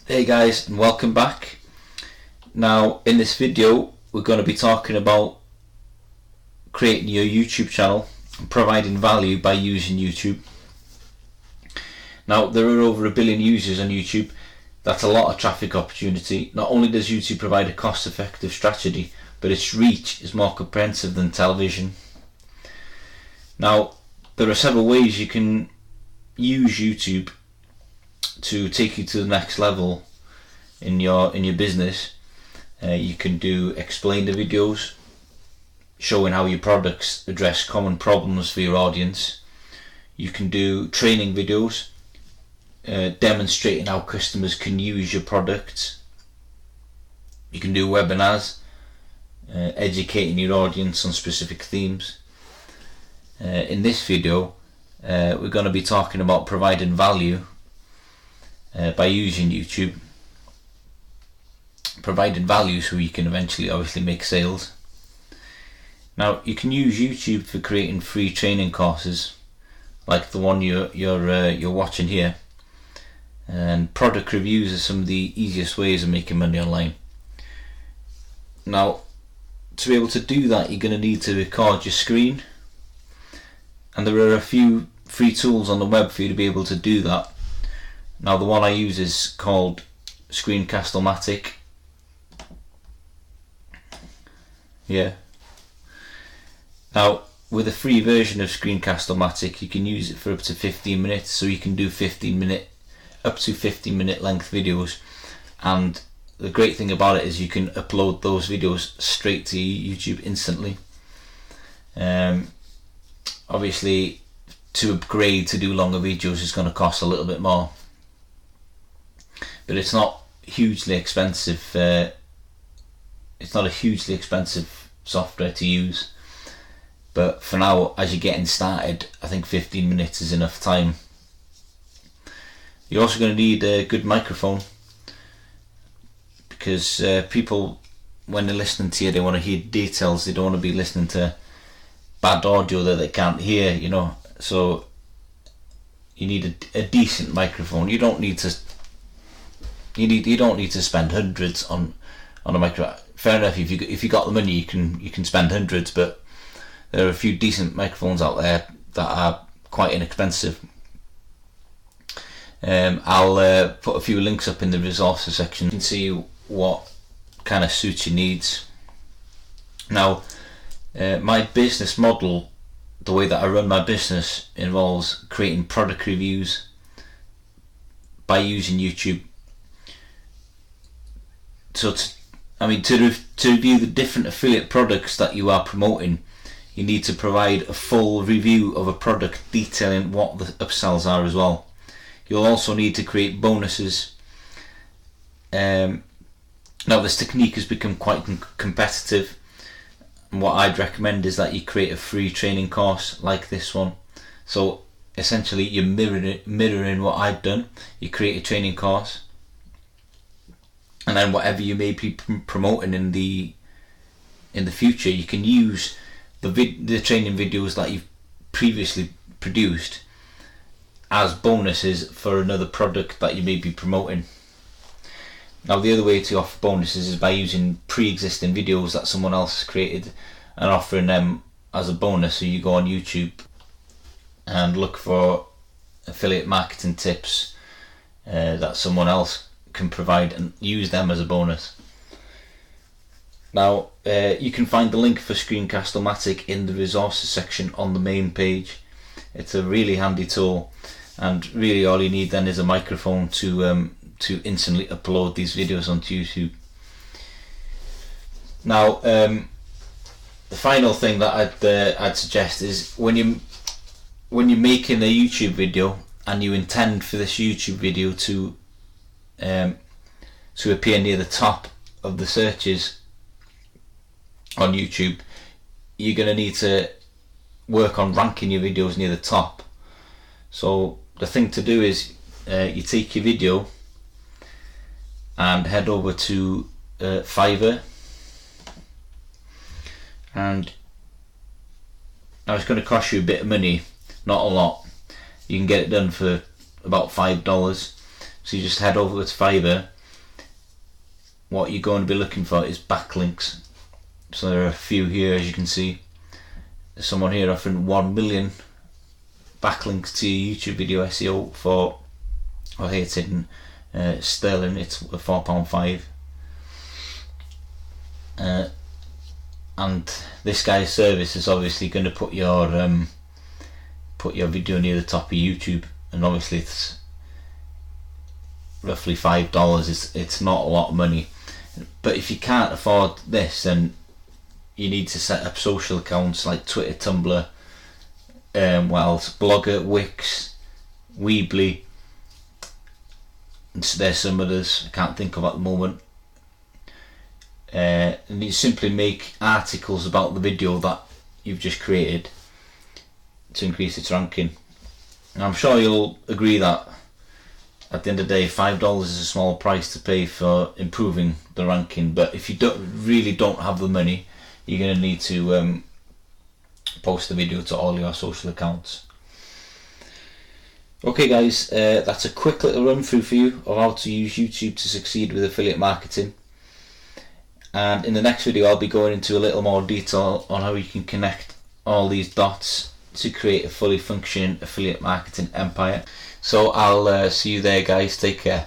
Hey guys, and welcome back. Now in this video we're going to be talking about creating your YouTube channel and providing value by using YouTube. Now there are over 1 billion users on YouTube. That's a lot of traffic opportunity. Not only does YouTube provide a cost-effective strategy, but its reach is more comprehensive than television. Now there are several ways you can use YouTube to take you to the next level in your business. You can do explainer videos showing how your products address common problems for your audience. You can do training videos demonstrating how customers can use your products. You can do webinars educating your audience on specific themes. In this video we're going to be talking about providing value by using YouTube, providing value so you can eventually obviously make sales. Now you can use YouTube for creating free training courses like the one you're watching here, and product reviews are some of the easiest ways of making money online. Now to be able to do that, you're going to need to record your screen, and there are a few free tools on the web for you to be able to do that. Now the one I use is called Screencast-O-Matic. Now with a free version of Screencast-O-Matic you can use it for up to 15 minutes, so you can do up to 15 minute length videos, and the great thing about it is you can upload those videos straight to YouTube instantly. Obviously to upgrade to do longer videos is going to cost a little bit more, but it's not hugely expensive. It's not a hugely expensive software to use, but for now, as you're getting started, I think 15 minutes is enough time. You're also going to need a good microphone, because people, when they're listening to you, they want to hear details. They don't want to be listening to bad audio that they can't hear, you know. So you need a decent microphone. You don't need to spend hundreds on a microphone. Fair enough, if you got the money, you can spend hundreds, but there are a few decent microphones out there that are quite inexpensive. I'll put a few links up in the resources section. You can see what kind of suits your needs. Now, my business model, the way that I run my business, involves creating product reviews by using YouTube. So to review the different affiliate products that you are promoting, you need to provide a full review of a product detailing what the upsells are as well. You'll also need to create bonuses. Now this technique has become quite competitive, and what I'd recommend is that you create a free training course like this one. So essentially you're mirroring what I've done. You create a training course, and then whatever you may be promoting in the future, you can use the training videos that you've previously produced as bonuses for another product that you may be promoting. Now the other way to offer bonuses is by using pre-existing videos that someone else has created and offering them as a bonus. So you go on YouTube and look for affiliate marketing tips that someone else can provide and use them as a bonus. Now you can find the link for Screencast-O-Matic in the resources section on the main page. It's a really handy tool, and really all you need then is a microphone to instantly upload these videos onto YouTube. Now the final thing that I'd suggest is when you're making a YouTube video and you intend for this YouTube video to appear near the top of the searches on YouTube, you're going to need to work on ranking your videos near the top. So the thing to do is you take your video and head over to Fiverr, and now it's going to cost you a bit of money, not a lot. You can get it done for about $5. So you just head over to Fiverr what you're going to be looking for is backlinks. So there are a few here, as you can see. There's someone here offering 1 million backlinks to your YouTube video SEO for, well, here it's in sterling, it's £4.5. And this guy's service is obviously going to put your video near the top of YouTube, and obviously it's roughly $5. It's not a lot of money, but if you can't afford this, then you need to set up social accounts like Twitter, Tumblr, Blogger, Wix, Weebly, and there's some others I can't think of at the moment. And you simply make articles about the video that you've just created to increase its ranking. And I'm sure you'll agree that at the end of the day, $5 is a small price to pay for improving the ranking, but if you really don't have the money, you're going to need to post the video to all your social accounts. Okay guys, that's a quick little run through for you of how to use YouTube to succeed with affiliate marketing. And in the next video I'll be going into a little more detail on how you can connect all these dots to create a fully functioning affiliate marketing empire. So I'll see you there guys, take care.